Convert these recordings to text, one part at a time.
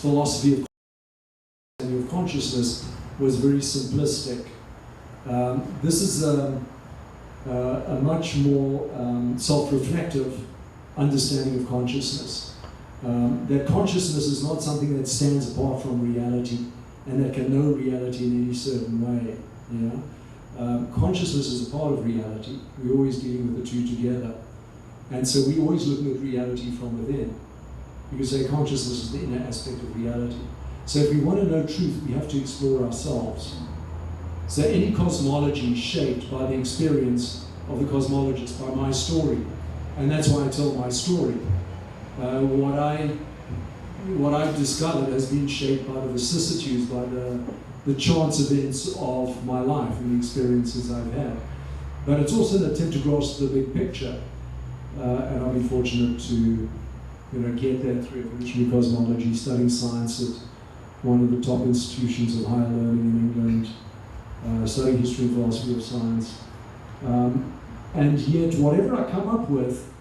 philosophy of consciousness was very simplistic. This is a much more self-reflective understanding of consciousness. That consciousness is not something that stands apart from reality and that can know reality in any certain way. You know? Consciousness is a part of reality. We're always dealing with the two together. And so we're always looking at reality from within. You could say consciousness is the inner aspect of reality. So if we want to know truth, we have to explore ourselves. So any cosmology is shaped by the experience of the cosmologist, by my story. And that's why I tell my story. What I've discovered has been shaped by the vicissitudes, by the chance events of my life and the experiences I've had. But it's also an attempt to grasp the big picture. And I've been fortunate to get that through evolutionary cosmology, studying science at one of the top institutions of higher learning in England, studying history and philosophy of science. And yet whatever I come up with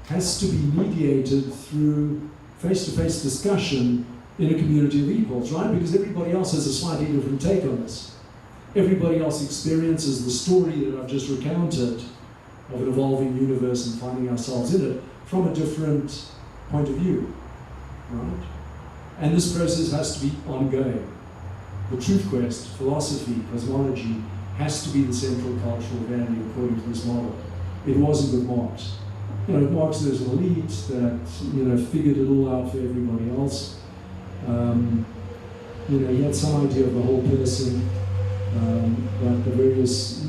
has to be mediated through face-to-face discussion in a community of equals, right? Because everybody else has a slightly different take on this. Everybody else experiences the story that I've just recounted of an evolving universe and finding ourselves in it from a different point of view, right? And this process has to be ongoing. The truth quest, philosophy, cosmology, has to be the central cultural value according to this model. It wasn't with Marx. With Marx there's an elite that figured it all out for everybody else. He had some idea of the whole person, but the various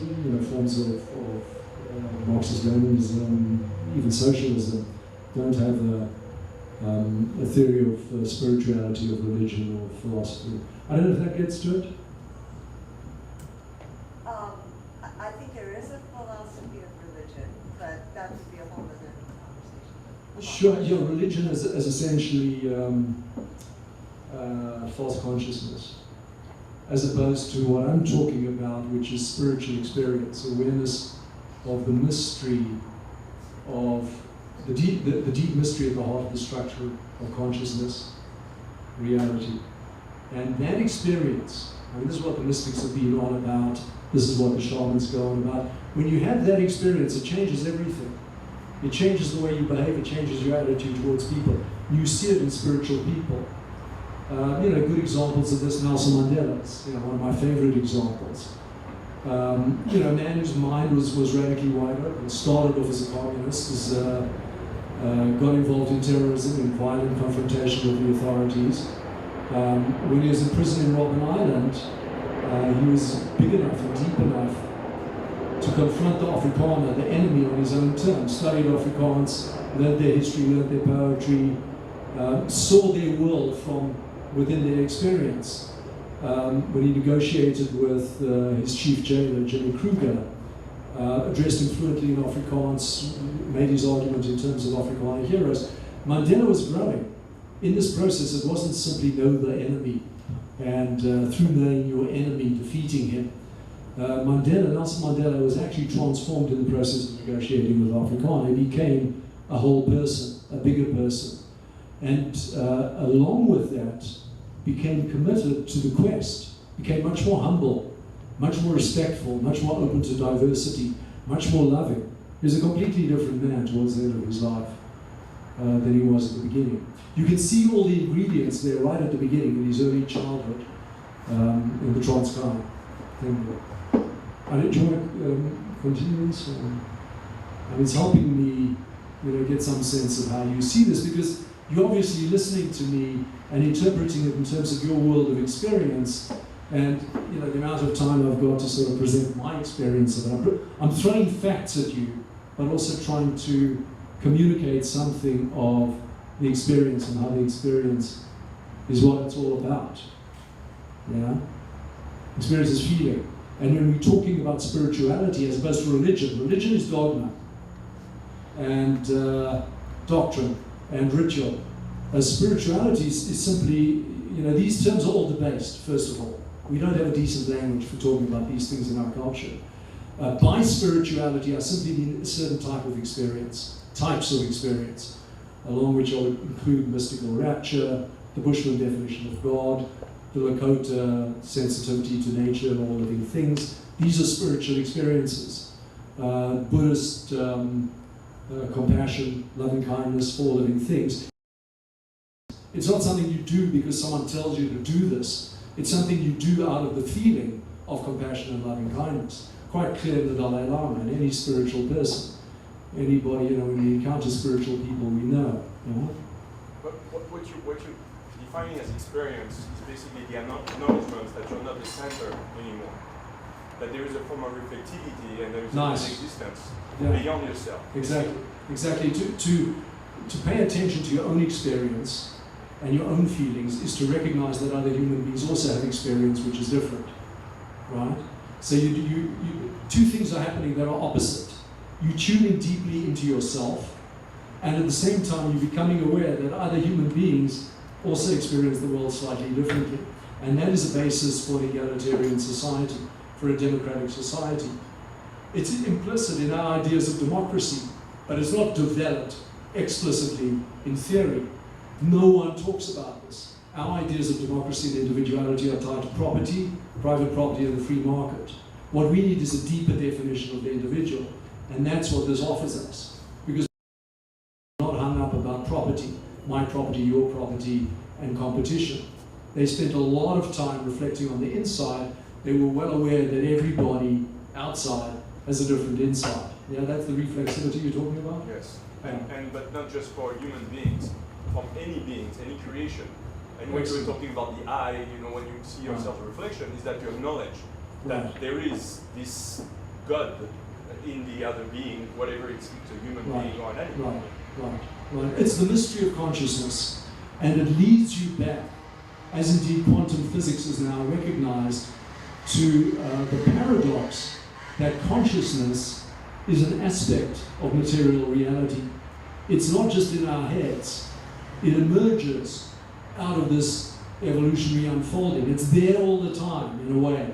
forms of Marxist-Leninism, even socialism, don't have a theory of spirituality, of religion, or philosophy. I don't know if that gets to it. I think there is a philosophy of religion, but that would be a whole other conversation. Sure, yeah, religion is essentially false consciousness, as opposed to what I'm talking about, which is spiritual experience, awareness of the mystery of the deep mystery at the heart of the structure of consciousness, reality. And that experience, this is what the mystics have been on about, this is what the shamans go on about. When you have that experience, it changes everything. It changes the way you behave, it changes your attitude towards people. You see it in spiritual people. Good examples of this, Nelson Mandela's, one of my favorite examples. A man whose mind was radically wide open, started off as a communist, got involved in terrorism and violent confrontation with the authorities. When he was in prison in Robben Island, he was big enough and deep enough to confront the Afrikaner, the enemy, on his own terms. Studied Afrikaans, learned their history, learned their poetry, saw their world from within their experience. When he negotiated with his chief jailer, Jimmy Kruger, addressed him fluently in Afrikaans, made his argument in terms of Afrikaner heroes. Mandela was growing. In this process, it wasn't simply know the enemy and through knowing your enemy, defeating him. Nelson Mandela was actually transformed in the process of negotiating with Afrikaner. He became a whole person, a bigger person. And along with that, became committed to the quest, became much more humble, much more respectful, much more open to diversity, much more loving. He was a completely different man towards the end of his life than he was at the beginning. You can see all the ingredients there right at the beginning in his early childhood in the Transkei thing. Do you want to continue this? It's helping me get some sense of how you see this, because you're obviously listening to me and interpreting it in terms of your world of experience, and the amount of time I've got to sort of present my experience of it. I'm throwing facts at you, but also trying to communicate something of the experience and how the experience is what it's all about. Yeah? Experience is feeling. And when we're talking about spirituality as opposed to religion, religion is dogma and doctrine and ritual. Spirituality is simply, these terms are all debased, first of all. We don't have a decent language for talking about these things in our culture. By spirituality, I simply mean a certain type of experience, types of experience, along which I would include mystical rapture, the Bushman definition of God, the Lakota sensitivity to nature and all living things. These are spiritual experiences. Buddhist compassion, loving kindness for living things. It's not something you do because someone tells you to do this. It's something you do out of the feeling of compassion and loving kindness. Quite clear in the Dalai Lama and any spiritual person. Anybody, when we encounter spiritual people, we know. But what you're defining as experience is basically the acknowledgement that you're not the center anymore. That there is a form of reflectivity and there is an existence beyond yourself. Exactly. To pay attention to your own experience and your own feelings is to recognize that other human beings also have experience which is different, right? So two things are happening that are opposite. You're tuning deeply into yourself, and at the same time you're becoming aware that other human beings also experience the world slightly differently. And that is a basis for an egalitarian society, for a democratic society. It's implicit in our ideas of democracy, but it's not developed explicitly in theory. No one talks about this. Our ideas of democracy and individuality are tied to property, private property, and the free market. What we need is a deeper definition of the individual, and that's what this offers us. Because we're not hung up about property, my property, your property, and competition. They spent a lot of time reflecting on the inside. They were well aware that everybody outside has a different inside. Yeah, that's the reflexivity you're talking about? Yes, but not just for human beings, from any beings, any creation. And when you're talking about the I, when you see yourself a reflection, is that you acknowledge that there is this God in the other being, whatever it's a human being or an animal. Right. It's the mystery of consciousness, and it leads you back, as indeed quantum physics is now recognized, to the paradox that consciousness is an aspect of material reality. It's not just in our heads. It emerges out of this evolutionary unfolding. It's there all the time, in a way,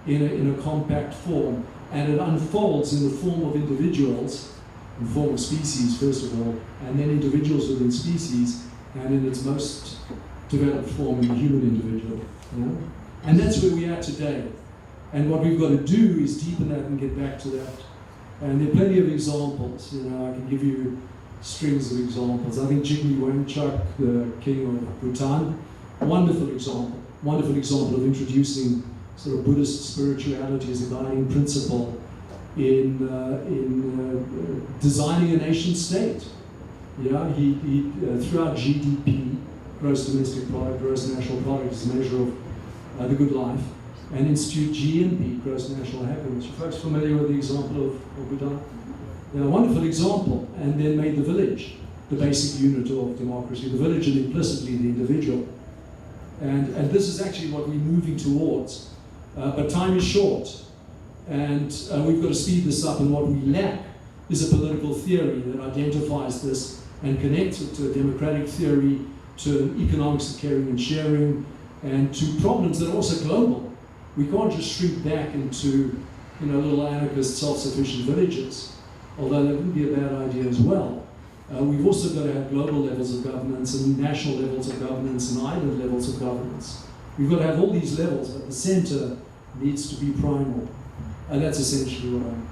in a compact form, and it unfolds in the form of individuals, in the form of species, first of all, and then individuals within species, and in its most developed form in the human individual. And that's where we are today. And what we've got to do is deepen that and get back to that. And there are plenty of examples. I can give you strings of examples. I think Jigme Wangchuck, the king of Bhutan, wonderful example of introducing sort of Buddhist spirituality as a guiding principle in designing a nation state. He throughout GDP, gross domestic product, gross national product, is a measure of the good life, and institute GNP, gross national happiness. Are folks familiar with the example of Bhutan? A wonderful example, and then made the village the basic unit of democracy, the village and implicitly the individual. And this is actually what we're moving towards. But time is short, and we've got to speed this up, and what we lack is a political theory that identifies this and connects it to a democratic theory, to an economics of caring and sharing, and to problems that are also global. We can't just shrink back into little anarchist, self-sufficient villages, although that would be a bad idea as well. We've also got to have global levels of governance and national levels of governance and island levels of governance. We've got to have all these levels, but the center needs to be primal. And that's essentially what I'm...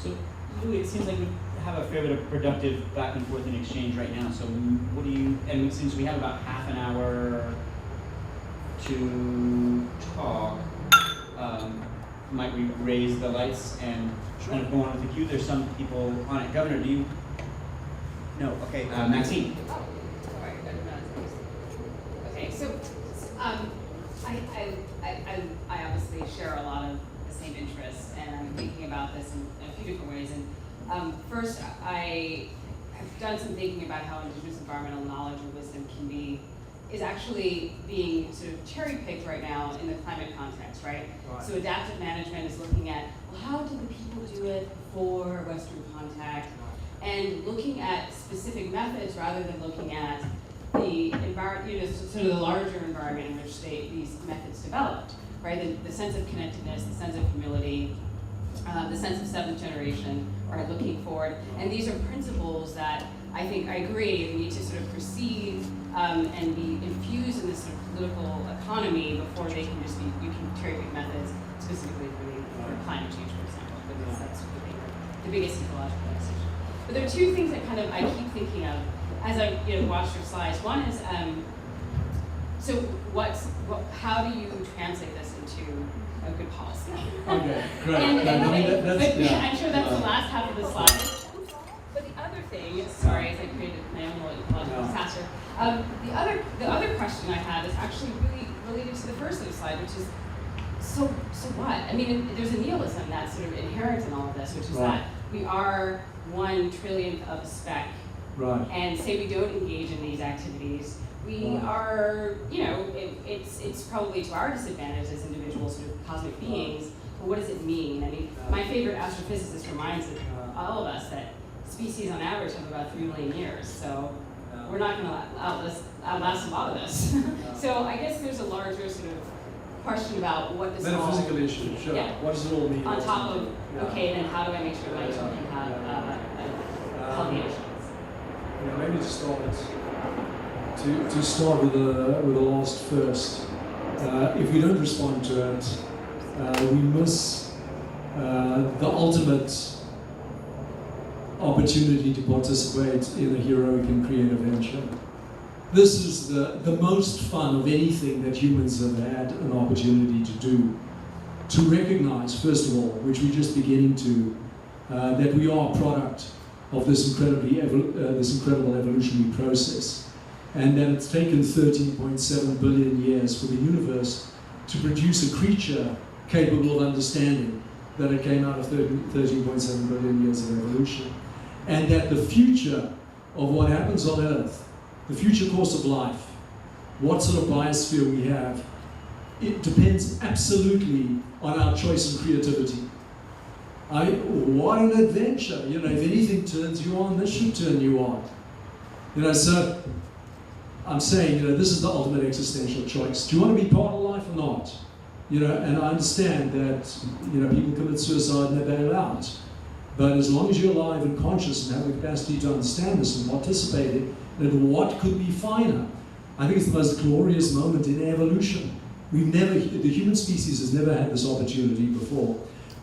So, Louis, it seems like we have a fair bit of productive back and forth in exchange right now. So what do you... And since we have about half an hour to talk, might we raise the lights and kind of go on with the queue? There's some people on it. Governor, do you... No, okay, Maxine. Oh, sorry, I didn't realize. Okay, so I obviously share a lot of the same interests, and I'm thinking about this in a few different ways. And first, I have done some thinking about how indigenous environmental knowledge and wisdom is actually being sort of cherry-picked right now in the climate context, right? So adaptive management is looking at, well, how did the people do it before Western contact? And looking at specific methods rather than looking at the environment, sort of the larger environment in which these methods developed, right? The sense of connectedness, the sense of humility, the sense of seventh generation, right? Looking forward. And these are principles that I think I agree we need to sort of proceed and be infused in this sort of political economy before they can just be, you can cherry pick methods specifically for climate change, for example, because that's sort of the biggest ecological decision. But there are two things that kind of I keep thinking of as I watch your slides. One is, so how do you translate this into a good policy? Okay, great. I'm sure that's the last half of the slide. But the other thing, sorry, as I created my own little ecological disaster. The other question I had is actually really related to the first of the slide, which is, so what? I mean, there's a nihilism that's sort of inherent in all of this, which is that we are 1 trillionth of a speck. Right. And say we don't engage in these activities, we are, it's probably to our disadvantage as individual sort of cosmic beings, but what does it mean? I mean, my favorite astrophysicist reminds all of us that species on average have about 3 million years, so we're not going to outlast a lot of this. So I guess there's a larger sort of question about what this all... Metaphysical issue, sure. Yeah. What does it all mean? On top of, okay, then how do I make sure my children have healthy oceans? Maybe to start with the last first. If we don't respond to it, we miss the ultimate opportunity to participate in a heroic and creative venture. This is the most fun of anything that humans have had an opportunity to do. To recognize, first of all, which we're just beginning to, that we are a product of this incredible evolutionary process, and that it's taken 13.7 billion years for the universe to produce a creature capable of understanding that it came out of 13.7 billion years of evolution, and that the future of what happens on Earth, the future course of life, what sort of biosphere we have, it depends absolutely on our choice and creativity. What an adventure! If anything turns you on, this should turn you on. So I'm saying, this is the ultimate existential choice. Do you want to be part of life or not? And I understand that, people commit suicide and they bail out. But as long as you're alive and conscious and have the capacity to understand this and participate in it, what could be finer? I think it's the most glorious moment in evolution. The human species has never had this opportunity before.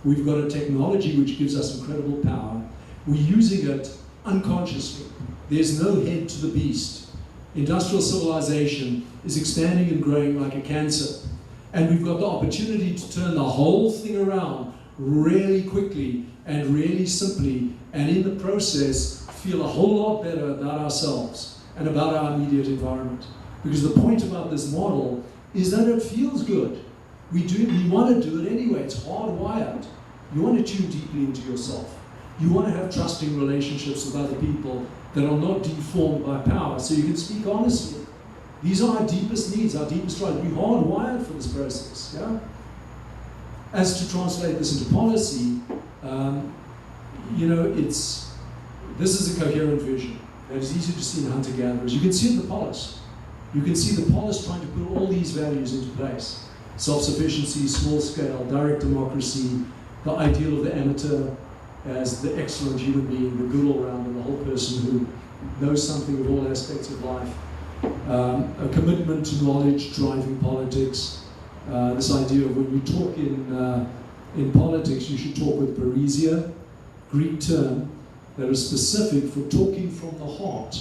We've got a technology which gives us incredible power. We're using it unconsciously. There's no head to the beast. Industrial civilization is expanding and growing like a cancer. And we've got the opportunity to turn the whole thing around really quickly and really simply, and in the process, feel a whole lot better about ourselves and about our immediate environment. Because the point about this model is that it feels good. We want to do it anyway. It's hardwired. You want to tune deeply into yourself. You want to have trusting relationships with other people that are not deformed by power, so you can speak honestly. These are our deepest needs, our deepest drives. We're hardwired for this process. Yeah. As to translate this into policy, this is a coherent vision that is easy to see in hunter-gatherers. You can see in the polis. You can see the polis trying to put all these values into place. Self-sufficiency, small scale, direct democracy, the ideal of the amateur as the excellent human being, the good all-rounder, the whole person who knows something of all aspects of life. A commitment to knowledge driving politics. This idea of when you talk in politics, you should talk with paresia, Greek term that is specific for talking from the heart.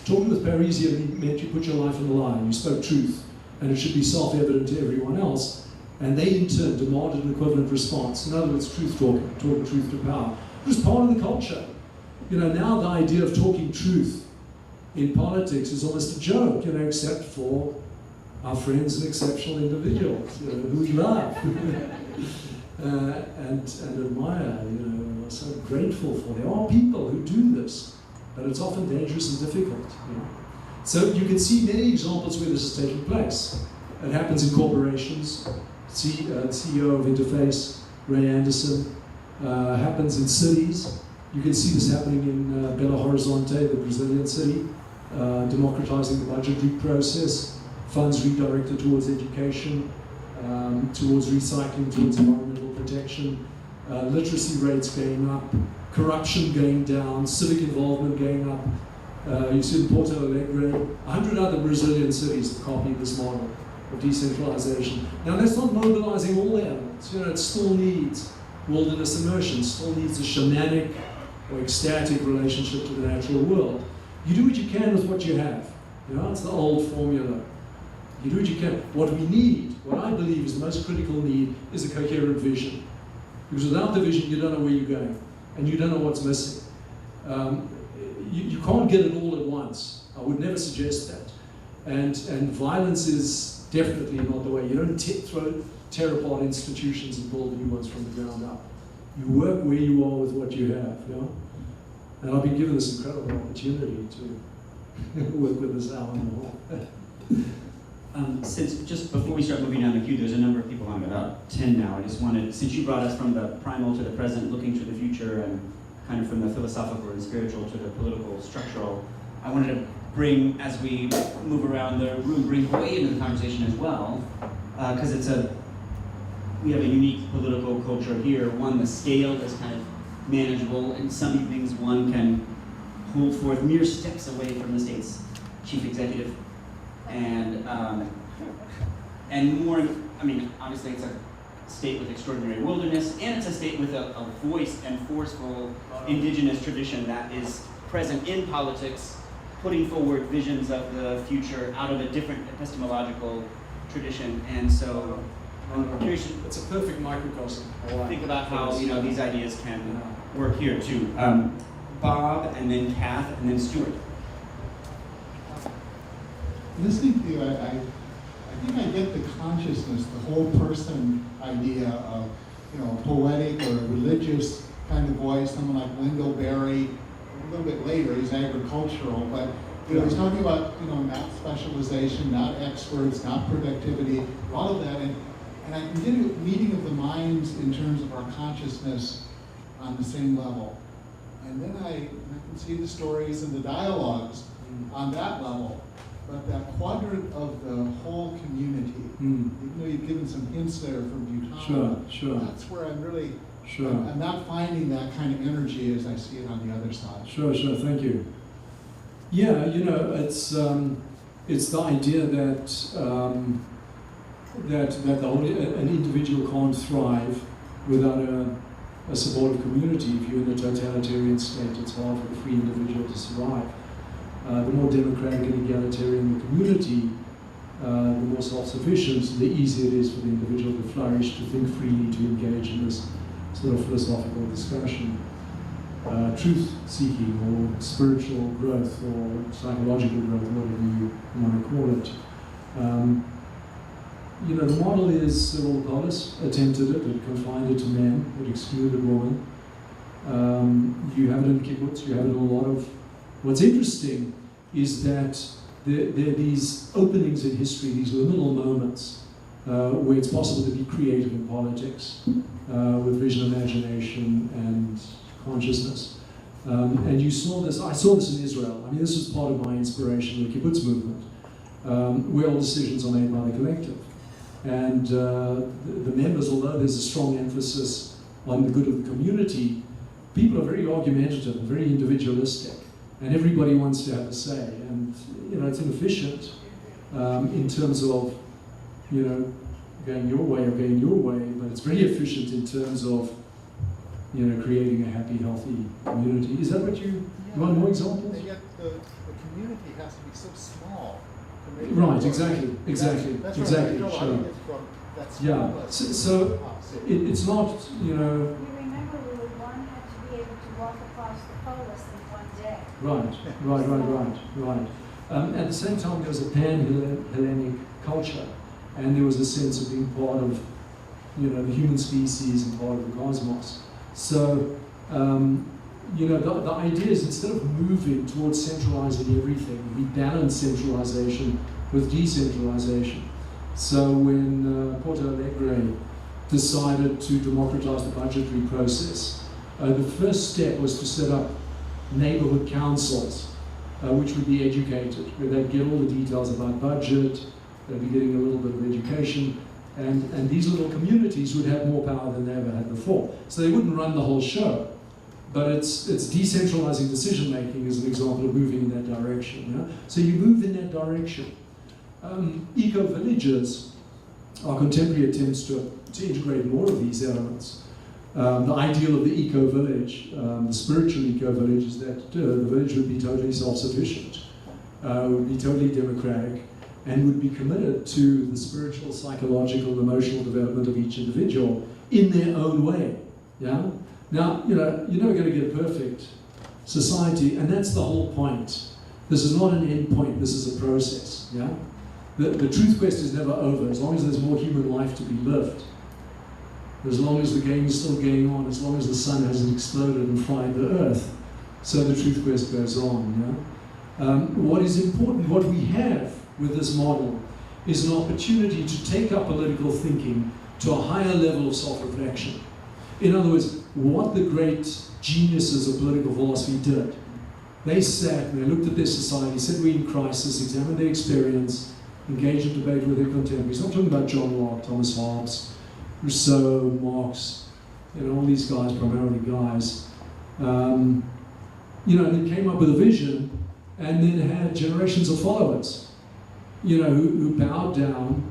Talking with paresia meant you put your life on the line, you spoke truth, and it should be self-evident to everyone else, and they in turn demanded an equivalent response. In other words, truth talking truth to power. It was part of the culture. Now the idea of talking truth in politics is almost a joke, except for our friends and exceptional individuals, who we love and admire, are so grateful for. There are people who do this, but it's often dangerous and difficult. So you can see many examples where this is taking place. It happens in corporations. CEO of Interface, Ray Anderson, happens in cities. You can see this happening in Belo Horizonte, the Brazilian city, democratizing the budgetary process, funds redirected towards education, towards recycling, towards environmental protection, literacy rates going up, corruption going down, civic involvement going up. You see in Porto Alegre, 100 other Brazilian cities have copied this model of decentralization. Now that's not mobilizing all the elements. It still needs wilderness immersion, still needs a shamanic or ecstatic relationship to the natural world. You do what you can with what you have. It's the old formula. You do what you can. What we need, what I believe is the most critical need, is a coherent vision. Because without the vision, you don't know where you're going, and you don't know what's missing. You can't get it all at once. I would never suggest that. And violence is definitely not the way. You don't tear apart institutions and build new ones from the ground up. You work where you are with what you have. And I've been given this incredible opportunity to work with this Salon. Since just before we start moving down the queue, there's a number of people on, about 10 now. I just wanted, since you brought us from the primal to the present, looking to the future, and kind of from the philosophical and spiritual to the political, structural, I wanted to bring, as we move around the room, bring Hawaii into the conversation as well, because we have a unique political culture here. One, the scale is kind of manageable. In some evenings, one can hold forth mere steps away from the state's chief executive. And more, obviously it's a state with extraordinary wilderness, and it's a state with a voiced and forceful indigenous tradition that is present in politics, putting forward visions of the future out of a different epistemological tradition. And so I'm curious. It's a perfect microcosm. Think about how these ideas can work here too. Bob, and then Kath, and then Stuart. Listening to you, I think I get the consciousness, the whole person idea of, poetic or religious kind of voice. Someone like Wendell Berry, a little bit later, he's agricultural, but he's talking about, not specialization, not experts, not productivity, all of that, and I can get a meeting of the minds in terms of our consciousness on the same level. And then I can see the stories and the dialogues on that level. But that quadrant of the whole community, even though you've given some hints there from Bhutan, sure. That's where I'm really, I'm not finding that kind of energy as I see it on the other side. Sure, thank you. Yeah, it's the idea that an individual can't thrive without a supportive community. If you're in a totalitarian state, it's hard for the free individual to survive. The more democratic and egalitarian the community, the more self-sufficient, the easier it is for the individual to flourish, to think freely, to engage in this sort of philosophical discussion. Truth-seeking or spiritual growth or psychological growth, whatever you want to call it. The model is Cyril Polis attempted it confined it to men, it excluded women. You have it in kibbutz, you have it in a lot of. What's interesting is that there are these openings in history, these liminal moments, where it's possible to be creative in politics, with vision, imagination, and consciousness. And you saw this, I saw this in Israel. This was part of my inspiration, the kibbutz movement, where all decisions are made by the collective. And the members, although there's a strong emphasis on the good of the community, people are very argumentative and very individualistic. And everybody wants to have a say, and it's inefficient in terms of going your way or going your way, but it's very efficient in terms of creating a happy, healthy community. Is that what you want more examples? And yet the community has to be so small. To make Right, exactly, That's exactly, where I sure. think it's from. That's Yeah, so it's not, You remember, one had to be able to walk across the polis in one day. Right. At the same time, there was a pan-Hellenic culture, and there was a sense of being part of, the human species and part of the cosmos. So, the idea is instead of moving towards centralizing everything, we balance centralization with decentralization. So when Porto Alegre decided to democratize the budgetary process, the first step was to set up neighborhood councils, which would be educated, where they'd get all the details about budget, they'd be getting a little bit of education, and these little communities would have more power than they ever had before. So they wouldn't run the whole show, but it's decentralizing decision making is an example of moving in that direction. Yeah? So you move in that direction. Eco-villages are contemporary attempts to integrate more of these elements. The ideal of the eco-village, the spiritual eco-village, is that the village would be totally self-sufficient, would be totally democratic, and would be committed to the spiritual, psychological, emotional development of each individual in their own way. Yeah? Now, you're never going to get a perfect society, and that's the whole point. This is not an end point, this is a process. Yeah? The truth quest is never over, as long as there's more human life to be lived. As long as the game is still going on, as long as the sun hasn't exploded and fried the earth, so the truth quest goes on. Yeah? What is important, what we have with this model, is an opportunity to take up political thinking to a higher level of self-reflection. In other words, what the great geniuses of political philosophy did. They sat and they looked at their society, said we're in crisis, examined their experience, engaged in debate with their contemporaries. I'm talking about John Locke, Thomas Hobbes, Rousseau, Marx, all these guys, primarily guys. And they came up with a vision and then had generations of followers, who bowed down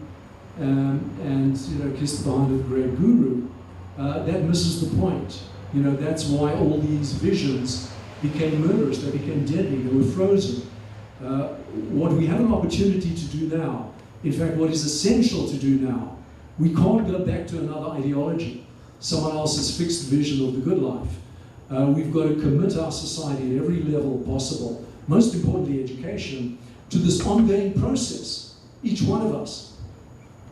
and kissed the hand of the great guru. That misses the point. That's why all these visions became murderous, they became deadly, they were frozen. What we have an opportunity to do now, in fact, what is essential to do now, we can't go back to another ideology, someone else's fixed vision of the good life. We've got to commit our society at every level possible, most importantly education, to this ongoing process. Each one of us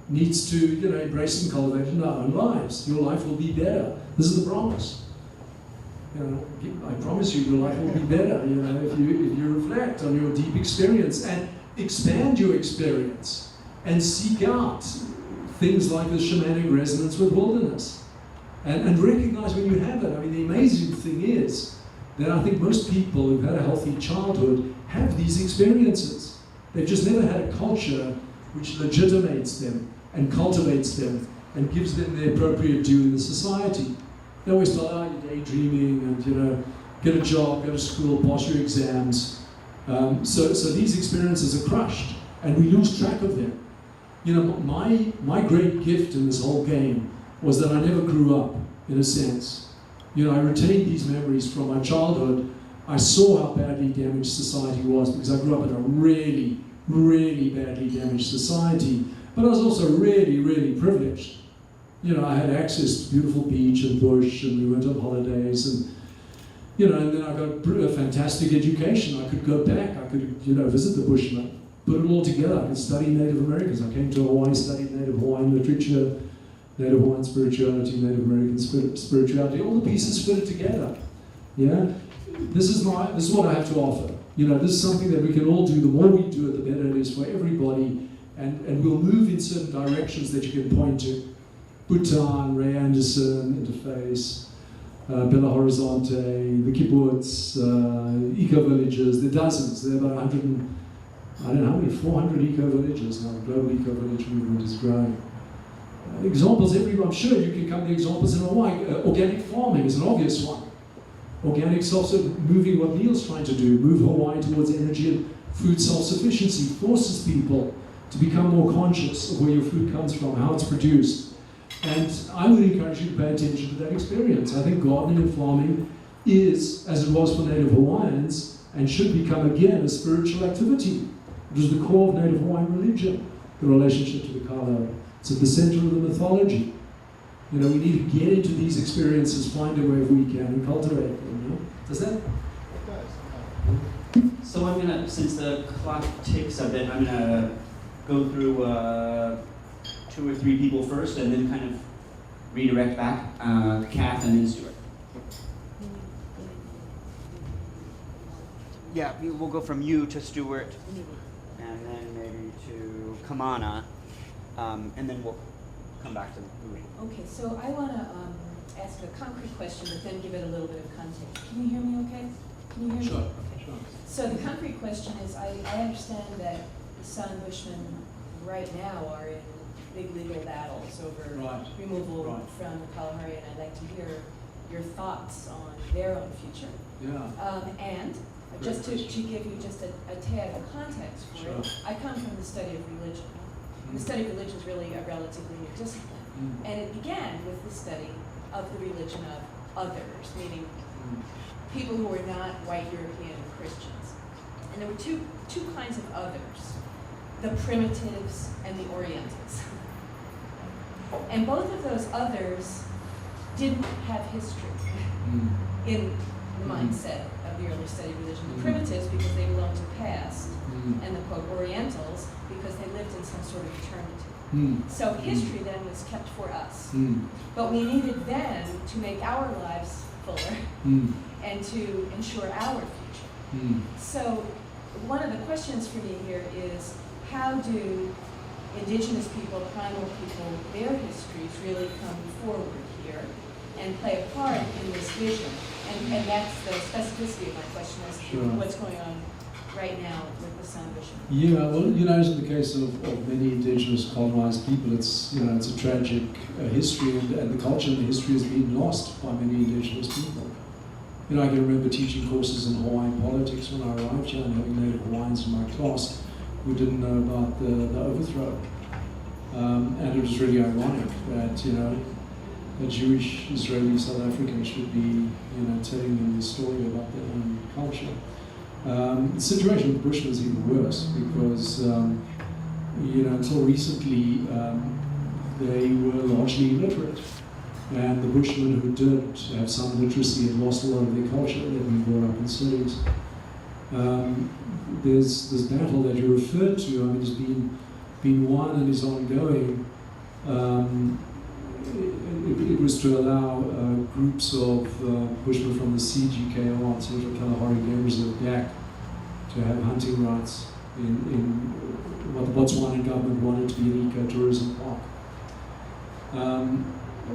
needs to embrace and cultivate in our own lives. Your life will be better. This is the promise. I promise you, your life will be better. If you reflect on your deep experience and expand your experience and seek out things like the shamanic resonance with wilderness, and recognize when you have it. I mean, the amazing thing is that I think most people who've had a healthy childhood have these experiences. They've just never had a culture which legitimates them and cultivates them and gives them the appropriate due in the society. They always thought, you're daydreaming and get a job, go to school, pass your exams. So these experiences are crushed and we lose track of them. My great gift in this whole game was that I never grew up, in a sense. I retained these memories from my childhood. I saw how badly damaged society was because I grew up in a really, really badly damaged society. But I was also really, really privileged. I had access to beautiful beach and bush, and we went on holidays, and and then I got a fantastic education. I could go back, I could visit the Bushmen, put it all together. I could study Native Americans. I came to Hawaii, studied Native Hawaiian literature, Native Hawaiian spirituality, Native American spirituality. All the pieces fit together. Yeah, this is what I have to offer. This is something that we can all do. The more we do it, the better it is for everybody, and we'll move in certain directions that you can point to. Bhutan, Ray Anderson, Interface, Belo Horizonte, the kibbutz, eco-villages. There are dozens. There are about 400 eco-villages now. The global eco-village movement is growing. Examples everywhere. I'm sure you can come to examples in Hawaii. Organic farming is an obvious one. Organic moving what Neil's trying to do, move Hawaii towards energy and food self-sufficiency, forces people to become more conscious of where your food comes from, how it's produced. And I would encourage you to pay attention to that experience. I think gardening and farming is, as it was for Native Hawaiians, and should become again a spiritual activity. It is the core of Native Hawaiian religion, the relationship to the kalo. It's at the center of the mythology. We need to get into these experiences, find a way if we can, and cultivate them. Does that? It does. So I'm gonna, since the clock ticks a bit, I'm gonna go through 2 or 3 people first, and then kind of redirect back, Kath and then Stuart. Yeah, we'll go from you to Stuart, and then maybe to Kamana, and then we'll come back to Louis. Okay, so I want to ask a concrete question, but then give it a little bit of context. Can you hear me okay? Can you hear me? Sure. Okay. Sure. So the concrete question is, I understand that the Salon Bushmen right now are in big legal battles over Right. removal Right. from the Kalahari, and I'd like to hear your thoughts on their own future. Yeah. And just to give you just a tad of context for Sure. it, I come from the study of religion. The study of religion is really a relatively new discipline. And it began with the study of the religion of others, meaning people who were not white European Christians. And there were two kinds of others, the primitives and the Orientals. And both of those others didn't have history in the mindset of the early study of religion. The primitives because they belonged to the past, and the quote Orientals because they lived in some sort of eternity. So history then was kept for us. But we needed then to make our lives fuller and to ensure our future. So one of the questions for me here is, how do indigenous people, primal people, their histories really come forward here and play a part in this vision? And that's the specificity of my question as to Sure. what's going on right now with the Salon vision. Yeah, well, in the case of many indigenous colonized people, it's a tragic history, and the culture and the history has been lost by many indigenous people. I can remember teaching courses in Hawaiian politics when I arrived here and having Native Hawaiians in my class who didn't know about the overthrow. And it was really ironic that, a Jewish Israeli South African should be, telling them the story about their own culture. The situation with Bushmen is even worse because, until recently, they were largely illiterate. And the Bushmen who did have some literacy had lost a lot of their culture. They'd been brought up in cities. There's this battle that you referred to. Has been won and is ongoing. It was to allow groups of Bushmen from the CGKR, Central Kalahari Game Reserve, DAC, to have hunting rights in what the Botswana government wanted to be an eco-tourism park.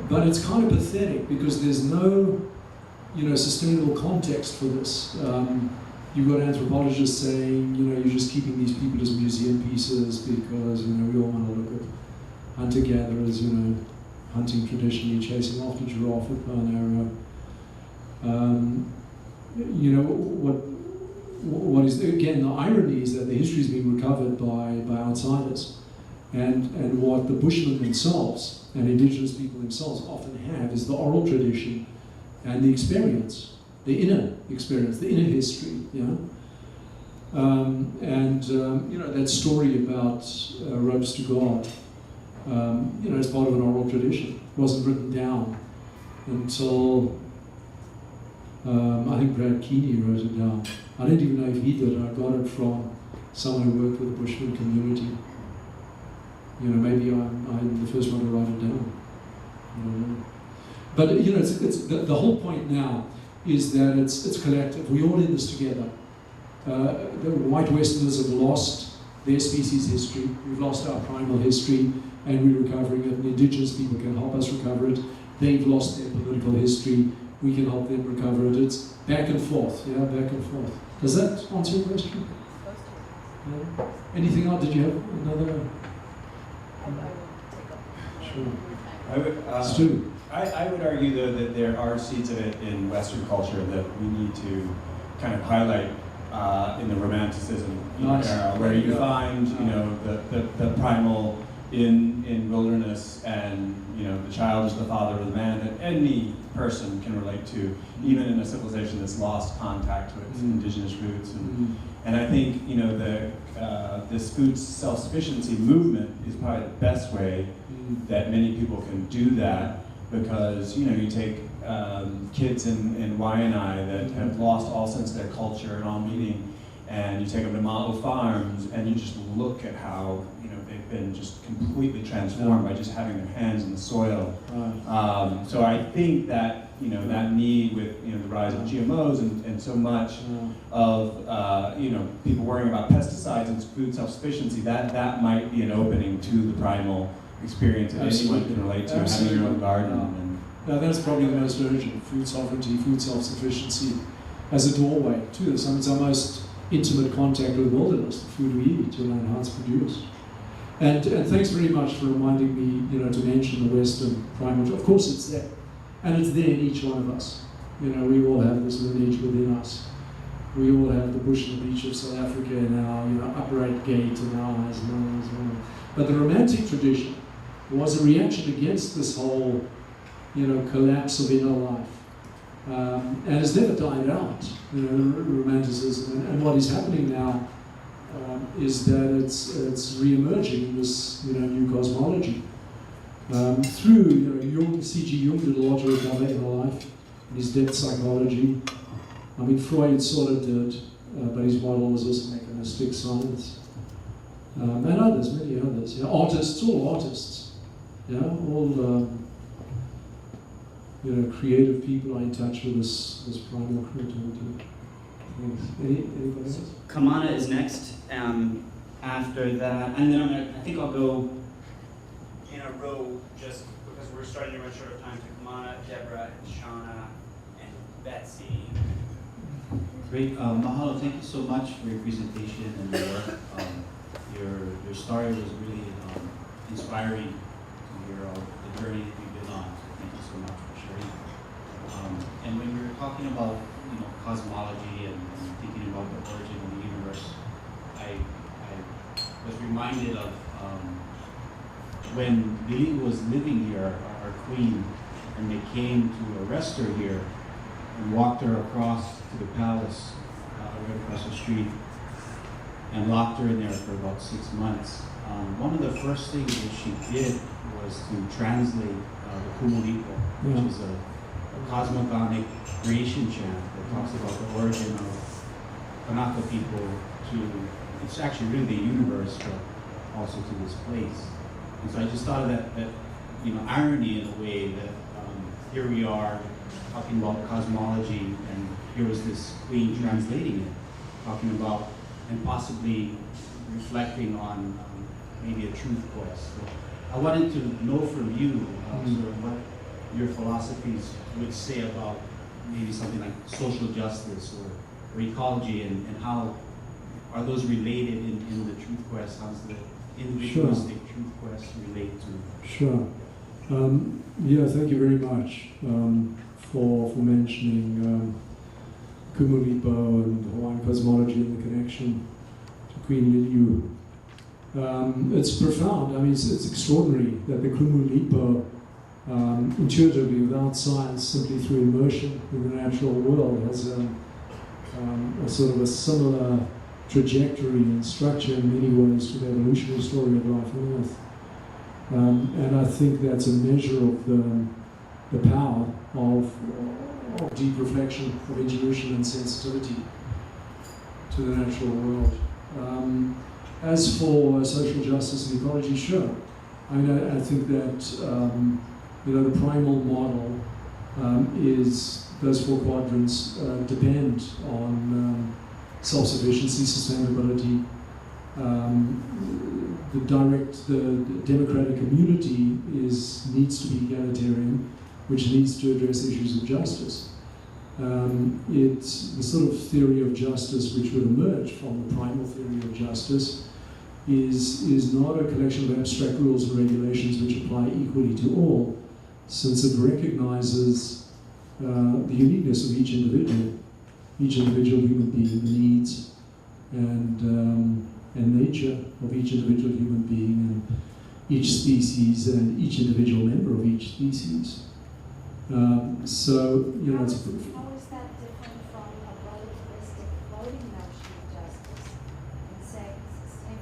But it's kind of pathetic because there's no, sustainable context for this. You've got anthropologists saying, you're just keeping these people as museum pieces because, we all want to look at hunter-gatherers, hunting traditionally, chasing after giraffe with bow and arrow. What is, again, the irony is that the history is being recovered by outsiders. And what the Bushmen themselves and indigenous people themselves often have is the oral tradition and the experience, the inner experience, the inner history, that story about ropes to God, as part of an oral tradition. It wasn't written down until, I think Brad Keeney wrote it down. I didn't even know if he did. I got it from someone who worked with the Bushman community. Maybe I'm the first one to write it down. But it's the whole point now is that it's collective. We're all in this together. The white Westerners have lost their species history. We've lost our primal history, and we're recovering it. And indigenous people can help us recover it. They've lost their political history. We can help them recover it. It's back and forth. Back and forth. Does that answer your question? Yeah. Anything else? Did you have another? I will take up Sure. I would, Stu. I would argue, though, that there are seeds of it in Western culture that we need to kind of highlight in the Romanticism era, where you find, the primal in wilderness, and the child is the father of the man, that any person can relate to, even in a civilization that's lost contact with its indigenous roots. And I think this food self-sufficiency movement is probably the best way that many people can do that, because you take kids in Waianae that have lost all sense of their culture and all meaning, and you take them to model farms, and you just look at how they've been just completely transformed by just having their hands in the soil. So I think that that need with the rise of GMOs and so much of people worrying about pesticides and food self-sufficiency, that might be an opening to the primal experience that anyone can relate to, having your own garden. Now that's probably the most urgent: food sovereignty, food self-sufficiency, as a doorway to this. It's our most intimate contact with the wilderness, the food we eat, and how it's produced. And thanks very much for reminding me, to mention the Western primal. Of course, it's there. And it's there in each one of us. You know, we all have this lineage within us. We all have the bush and the beach of South Africa in our, you know, upright gait in our eyes and eyes. But the Romantic tradition was a reaction against this whole, you know, collapse of inner life. And it's never died out, you know, Romanticism. And what is happening now is that it's re-emerging in this, you know, new cosmology. Through, you know, Jung, C.G. Jung did a lot to recover inner life in his depth psychology. I mean, Freud sort of did, but his model was also mechanistic science. And others, many others. Yeah, artists, all artists. Yeah, all you know, creative people are in touch with this primal creativity. Thanks. Anybody else? Kamana is next. After that, and then I think I'll go in a row just because we're starting to run short of time to Kamana, Deborah, and Shauna, and Betsy. Great. Mahalo, thank you so much for your presentation and your work. Your story was really inspiring to hear all the journey that you've been on. So thank you so much for sharing. And when you were talking about, you know, cosmology and thinking about the origin of the universe, I was reminded of when Lily was living here, our queen, and they came to arrest her here and walked her across to the palace right across the street and locked her in there for about 6 months. One of the first things that she did was to translate the Kumulipo, which is a cosmogonic creation chant that talks about the origin of Kanaka people to, it's actually really the universe, but also to this place. And so I just thought of that you know, irony in a way that here we are talking about cosmology, and here was this queen translating it, talking about and possibly reflecting on maybe a truth quest. So I wanted to know from you sort of what your philosophies would say about maybe something like social justice or ecology, and how are those related in the truth quest? How does the individualistic truth quest relate to? Sure. Yeah, thank you very much for mentioning Kumulipo and Hawaiian cosmology and the connection to Queen Liliu. It's profound. I mean, it's extraordinary that the Kumulipo, intuitively, without science, simply through immersion in the natural world, has a sort of a similar trajectory and structure in many ways to the evolutionary story of life on Earth. And I think that's a measure of the power of deep reflection, of intuition and sensitivity to the natural world. As for social justice and ecology, sure. I mean, I think that you know, the primal model is, those four quadrants depend on self-sufficiency, sustainability. The democratic community needs to be egalitarian, which needs to address issues of justice. It's the sort of theory of justice which would emerge from the primal theory of justice is not a collection of abstract rules and regulations which apply equally to all, since it recognizes the uniqueness of each individual human being, the needs and nature of each individual human being and each species and each individual member of each species. So, you know, it's How is that different from a relativistic floating notion of justice? And say,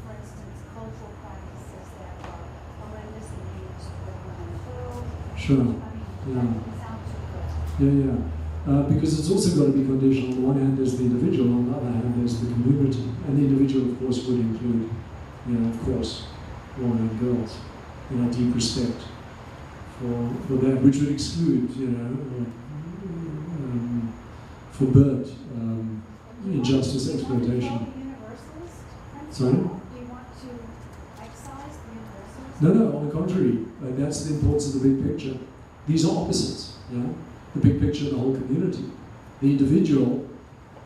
for instance, cultural practices that are horrendously used to women in the world. sure. I mean, that doesn't sound too good. Yeah. Because it's also got to be conditional. On the one hand, there's the individual. On the other hand, there's the community. And the individual, of course, would include, you know, of course, women and girls. You know, deep respect for that, which would exclude, you know, forbid injustice, exploitation. Sorry? Do you want to excise the universalists? No, on the contrary. That's the importance of the big picture. These are opposites, you know? The big picture of the whole community. The individual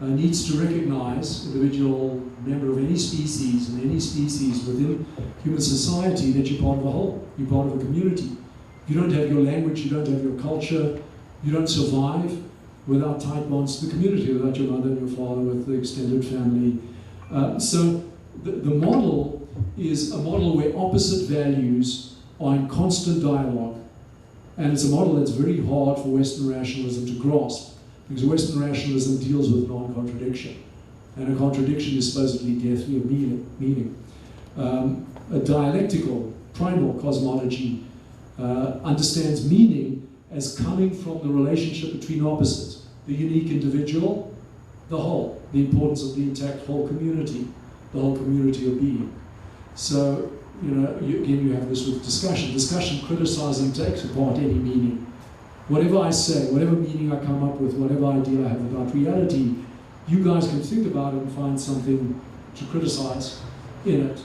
needs to recognize, individual member of any species and any species within human society, that you're part of a whole, you're part of a community. You don't have your language, you don't have your culture, You don't survive without tight bonds to the community, without your mother and your father, with the extended family. So the model is a model where opposite values are in constant dialogue. And it's a model that's very hard for Western rationalism to grasp, because Western rationalism deals with non-contradiction. And a contradiction is supposedly deathly of meaning. A dialectical, primal cosmology understands meaning as coming from the relationship between opposites, the unique individual, the whole, the importance of the intact whole community, the whole community of being. So, again, you have this with discussion. Discussion criticizing takes apart any meaning. Whatever I say, whatever meaning I come up with, whatever idea I have about reality, you guys can think about it and find something to criticize in it.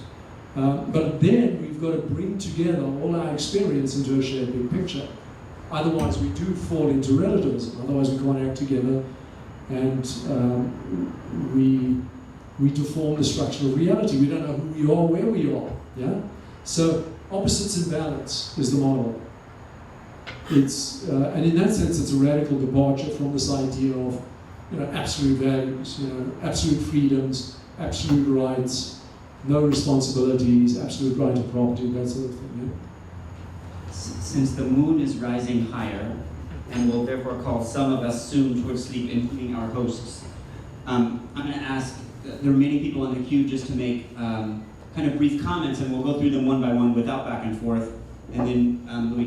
But then we've got to bring together all our experience into a shared big picture. Otherwise we do fall into relativism. Otherwise we can't act together, and we deform the structure of reality. We don't know who we are, where we are. Yeah. So opposites in balance is the model. It's and in that sense, it's a radical departure from this idea of absolute values, absolute freedoms, absolute rights, no responsibilities, absolute right of property, that sort of thing. Yeah? Since the moon is rising higher, and will therefore call some of us soon towards sleep, including our hosts, I'm going to ask the remaining people on the queue just to make kind of brief comments, and we'll go through them one by one without back and forth, and then Louis,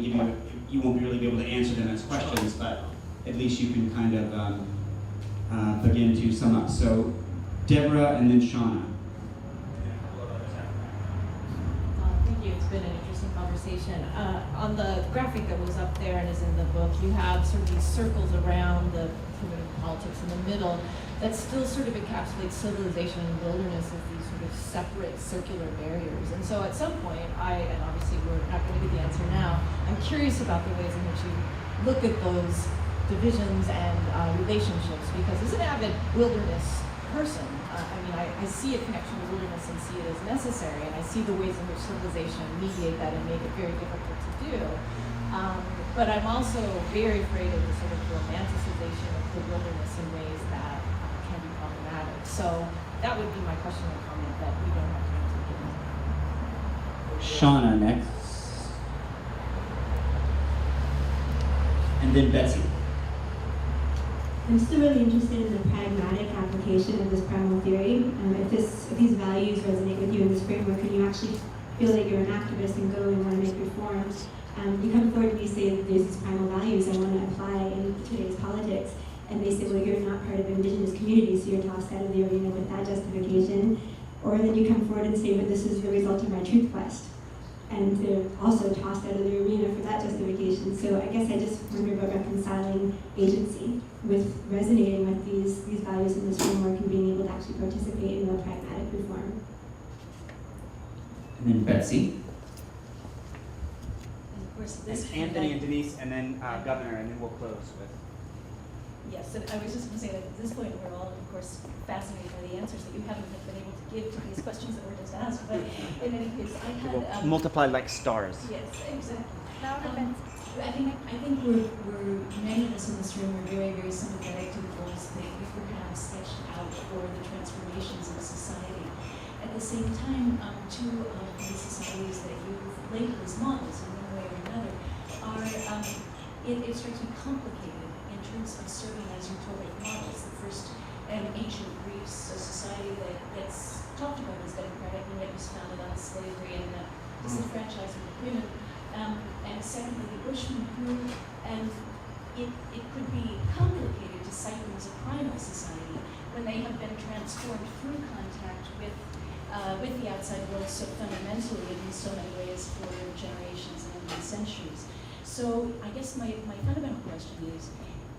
you won't really be able to answer them as questions, but at least you can kind of begin to sum up. So, Deborah and then Shauna. Thank you. It's been an interesting conversation. On the graphic that was up there and is in the book, you have sort of these circles around the politics in the middle that still sort of encapsulates civilization and wilderness as these sort of separate circular barriers. And so at some point, and obviously we're not going to get the answer now, I'm curious about the ways in which you look at those divisions and relationships, because as an avid wilderness person, I see a connection to wilderness and see it as necessary, and I see the ways in which civilization mediate that and make it very difficult to do. But I'm also very afraid of the sort of romanticization of the wilderness in ways that can be problematic. So that would be my question or comment that we don't have time to get into. Shauna next. And then Betsy. I'm still really interested in the pragmatic application of this primal theory. If these values resonate with you in this framework, and you actually feel like you're an activist and go and want to make reforms, you come forward and you say that there's these primal values I want to apply in today's politics, and they say, well, you're not part of indigenous communities, so you're tossed out of the arena with that justification. Or then you come forward and say, but this is the result of my truth quest, and they're also tossed out of the arena for that justification. So I guess I just wonder about reconciling agency with resonating with these values in this framework and being able to actually participate in real pragmatic reform. And then Betsy. And of course, this Anthony and Denise, and then Governor, and then we'll close with. Yes, and I was just going to say that at this point we're all, of course, fascinated by the answers that you haven't been able to give to these questions that were just asked. But in any case, I had multiply like stars. Yes, exactly. I think we're many of us in this room are very, very sympathetic to the goals that you perhaps sketched out for the transformations of society. At the same time, two of the societies that you've labeled as models in one way or another are, it strikes me, complicated in terms of serving as utopic models. The first, ancient Greece, a society that gets talked about as democratic and yet was founded on slavery and disenfranchisement of women. And secondly, the Bushmen grew, and it could be complicated to cite them as a primal society when they have been transformed through contact with the outside world so fundamentally and in so many ways for generations and even centuries. So I guess my fundamental question is,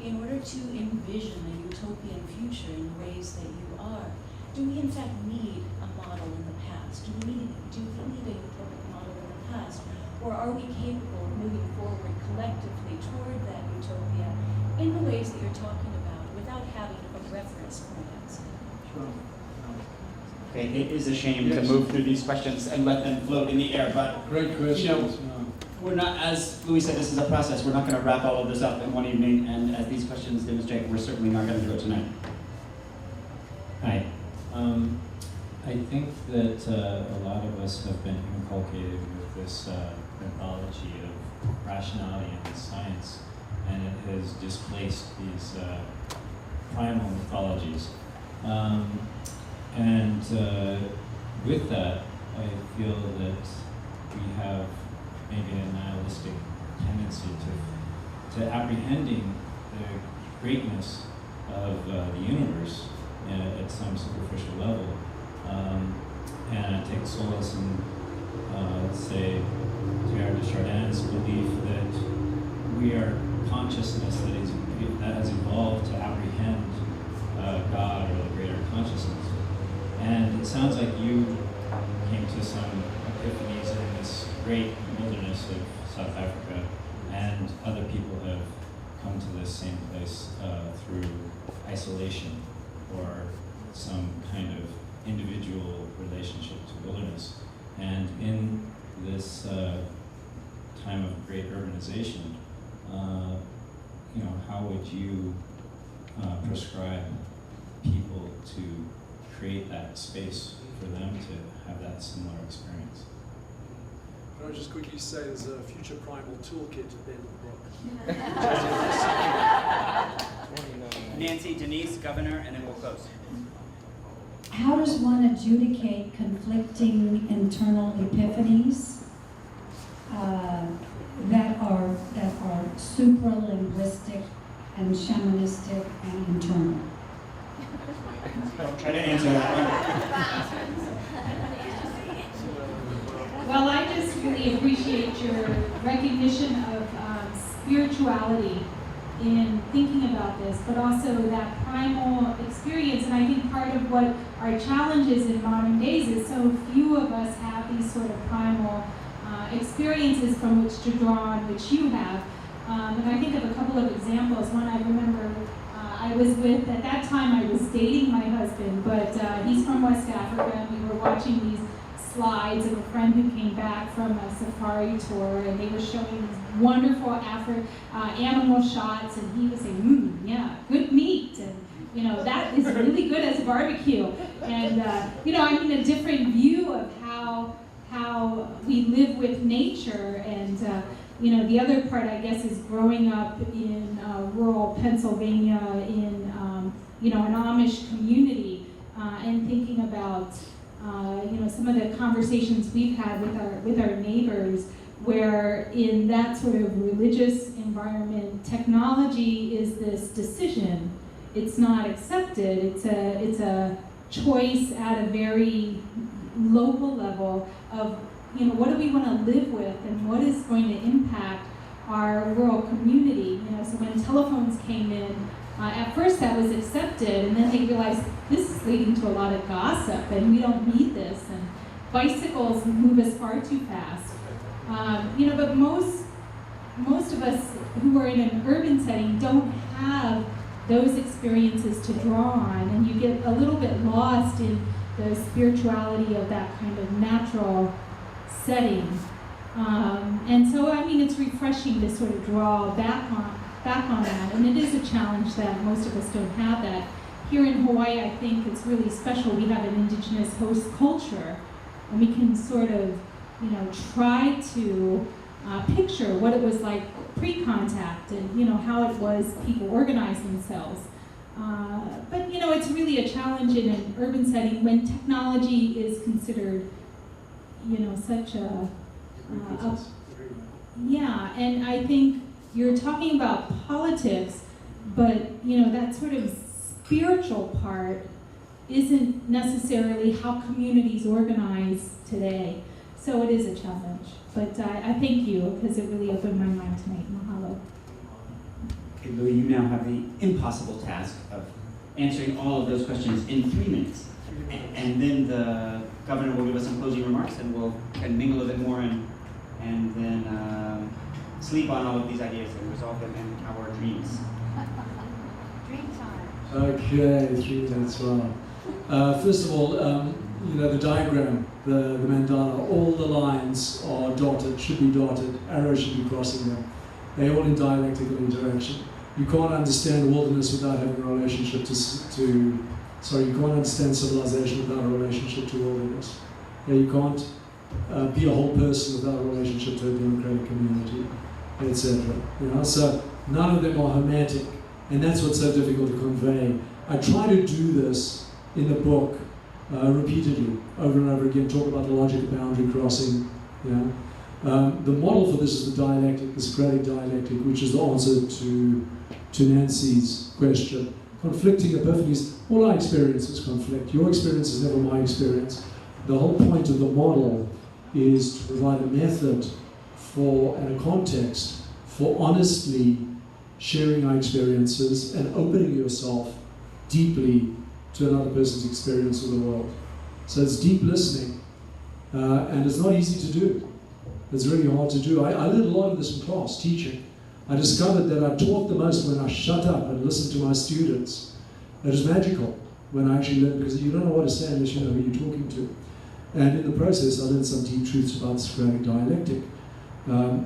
in order to envision a utopian future in the ways that you are, do we in fact need a model in the past? Do we need a utopic model in the past? Or are we capable of moving forward collectively toward that utopia in the ways that you're talking about without having a reference point? Sure. Okay, it is a shame to move through these questions and let them float in the air, but great questions. we're not, as Louis said, this is a process. We're not going to wrap all of this up in one evening, and as these questions demonstrate, we're certainly not going to do it tonight. Hi. I think that a lot of us have been inculcated with this mythology of rationality and science, and it has displaced these primal mythologies. With that, I feel that we have maybe a nihilistic tendency to apprehending the greatness of the universe at some superficial level, and I take solace in, let's say, Teilhard de Chardin's belief that we are consciousness that has evolved to apprehend God or the greater consciousness. And it sounds like you came to some epiphanies in this great wilderness of South Africa, and other people have come to this same place through isolation or some kind of individual relationship to wilderness. And in this time of great urbanization, how would you prescribe people to create that space for them to have that similar experience? Can I just quickly say there's a future primal toolkit at the end of the book. Nancy, Denise, Governor, and then we'll close. How does one adjudicate conflicting internal epiphanies that are supralinguistic and shamanistic and internal? Try to answer that Well, I just really appreciate your recognition of spirituality in thinking about this, but also that primal experience. And I think part of what our challenge is in modern days is so few of us have these sort of primal experiences from which to draw on, which you have. And I think of a couple of examples. One I remember I was with, at that time I was dating my husband, but he's from West Africa, and we were watching these slides of a friend who came back from a safari tour, and they were showing these wonderful animal shots, and he was saying, yeah, good meat, and that is really good as a barbecue. And a different view of how we live with nature. And the other part, I guess, is growing up in rural Pennsylvania in an Amish community, and thinking about some of the conversations we've had with our neighbors, where in that sort of religious environment, technology is this decision. It's not accepted. It's a choice at a very local level of what do we want to live with, and what is going to impact our rural community. So when telephones came in, at first that was accepted, and then they realized this is leading to a lot of gossip, and we don't need this, and bicycles move us far too fast. But most of us who are in an urban setting don't have those experiences to draw on, and you get a little bit lost in the spirituality of that kind of natural setting. And so, it's refreshing to sort of draw back on that, and it is a challenge that most of us don't have that. Here in Hawaii, I think it's really special. We have an indigenous host culture, and we can sort of, try to picture what it was like pre-contact, and how it was people organized themselves. But it's really a challenge in an urban setting when technology is considered, such a yeah. And I think you're talking about politics, but that sort of spiritual part isn't necessarily how communities organize today. So it is a challenge. But I thank you, because it really opened my mind tonight. Mahalo. Okay, Louis, you now have the impossible task of answering all of those questions in 3 minutes. And then the governor will give us some closing remarks, and we'll kind of mingle a bit more and then sleep on all of these ideas and resolve them in our dreams. Dream time. Okay, 3 minutes, wow. First of all, the diagram, the mandala, all the lines are dotted, should be dotted, arrows should be crossing them. They're all in dialectical interaction. You can't understand the wilderness without having a relationship you can't understand civilization without a relationship to wilderness. You can't be a whole person without a relationship to a democratic community, etc. So none of them are hermetic, and that's what's so difficult to convey. I try to do this in the book repeatedly, over and over again, talk about the logic of boundary crossing. The model for this is the dialectic, the Socratic dialectic, which is the answer to Nancy's question. Conflicting epiphanies, all our experiences conflict. Your experience is never my experience. The whole point of the model is to provide a method and a context for honestly sharing our experiences and opening yourself deeply to another person's experience of the world. So it's deep listening, and it's not easy to do. It's really hard to do. I learned a lot of this in class, teaching. I discovered that I taught the most when I shut up and listened to my students. It was magical when I actually learned, because you don't know what to say unless you know who you're talking to. And in the process, I learned some deep truths about Socratic dialectic.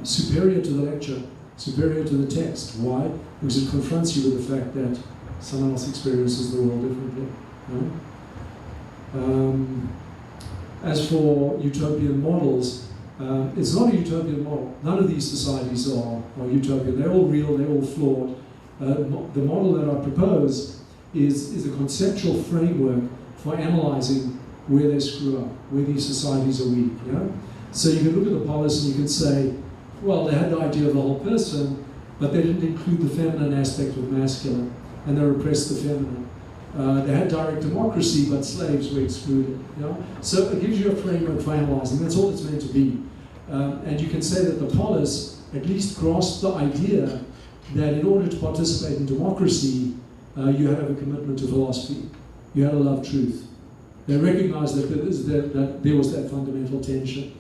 Superior to the lecture, superior to the text. Why? Because it confronts you with the fact that someone else experiences the world differently. As for utopian models, it's not a utopian model. None of these societies are utopian. They're all real, they're all flawed. The model that I propose is a conceptual framework for analyzing where they screw up, where these societies are weak. So you can look at the polis and you can say, well, they had the idea of the whole person, but they didn't include the feminine aspect with masculine, and they repressed the feminine. They had direct democracy, but slaves were excluded. So it gives you a framework for analyzing. That's all it's meant to be. And you can say that the polis at least grasped the idea that in order to participate in democracy, you had to have a commitment to philosophy. You had to love truth. They recognized that there was that fundamental tension.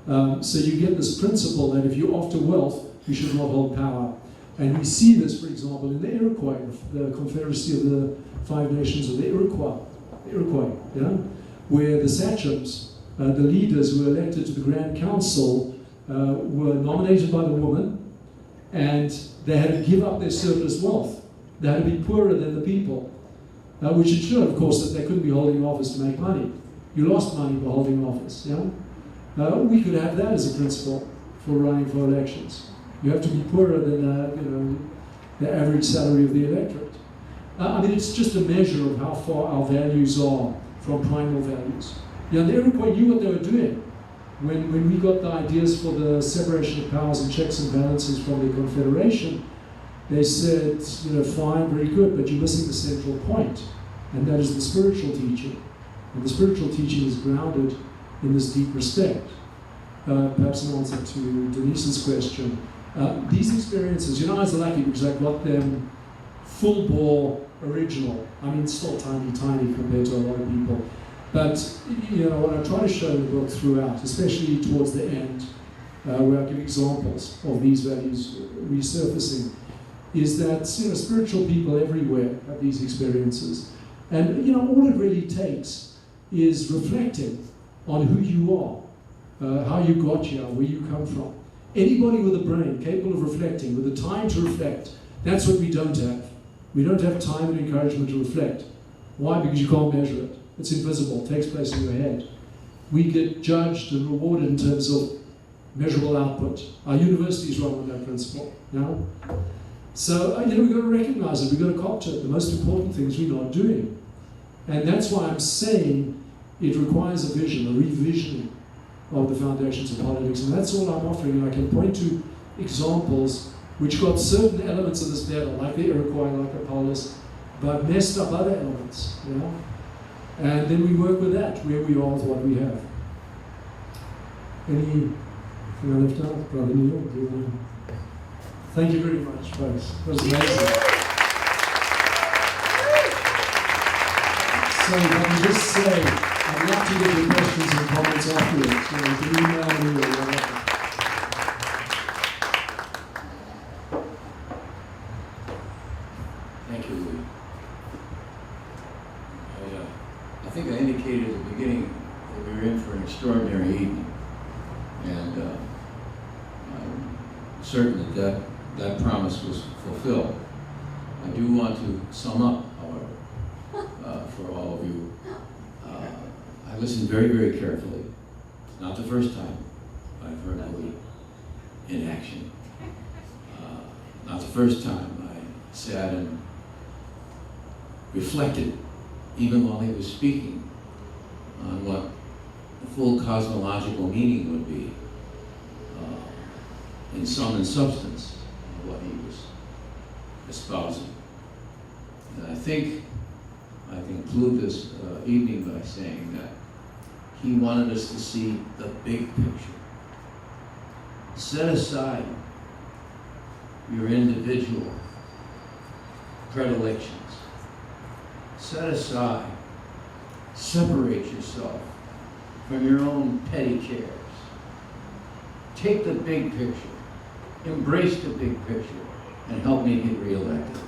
So you get this principle that if you're after wealth, you should not hold power. And we see this, for example, in the Iroquois, the Confederacy of the Five Nations of the Iroquois, where the sachems, the leaders who were elected to the Grand Council, were nominated by the woman, and they had to give up their surplus wealth. They had to be poorer than the people, which ensured, of course, that they couldn't be holding office to make money. You lost money by holding office. We could have that as a principle for running for elections. You have to be poorer than the average salary of the electorate. It's just a measure of how far our values are from primal values. The Iroquois knew what they were doing. When we got the ideas for the separation of powers and checks and balances from the Confederation, they said, fine, very good, but you're missing the central point, and that is the spiritual teaching. And the spiritual teaching is grounded in this deep respect. Perhaps an answer to Denise's question. These experiences, I was lucky because I got them full bore original. Still tiny compared to a lot of people. But, what I try to show in the book throughout, especially towards the end, where I give examples of these values resurfacing, is that, spiritual people everywhere have these experiences. And, all it really takes is reflecting on who you are, how you got here, where you come from. Anybody with a brain capable of reflecting, with the time to reflect, that's what we don't have. We don't have time and encouragement to reflect. Why? Because you can't measure it. It's invisible. It takes place in your head. We get judged and rewarded in terms of measurable output. Our universities run on that principle. So, we've got to recognize it. We've got to cop to it. The most important things we're not doing. And that's why I'm saying it requires a vision, a revisioning of the foundations of politics. And that's all I'm offering. And I can point to examples which got certain elements of this battle, like the Iroquois, like the polis, but messed up other elements, And then we work with that, where we are with what we have. Anything I left out? Brother Neil, do you want to? Thank you very much, folks. That was amazing. So if I can just say, I'd love to get your questions and comments afterwards. You can email me or whatever. Thank you, Louis. I think I indicated at the beginning certain that that promise was fulfilled. I do want to sum up, however, for all of you. I listened very, very carefully. Not the first time I've heard Louis in action. Not the first time I sat and reflected, even while he was speaking, on what the full cosmological meaning would be, in sum and substance, of what he was espousing. And I think I conclude this evening by saying that he wanted us to see the big picture. Set aside your individual predilections. Set aside, separate yourself from your own petty cares. Take the big picture, embrace the big picture, and help me get reelected.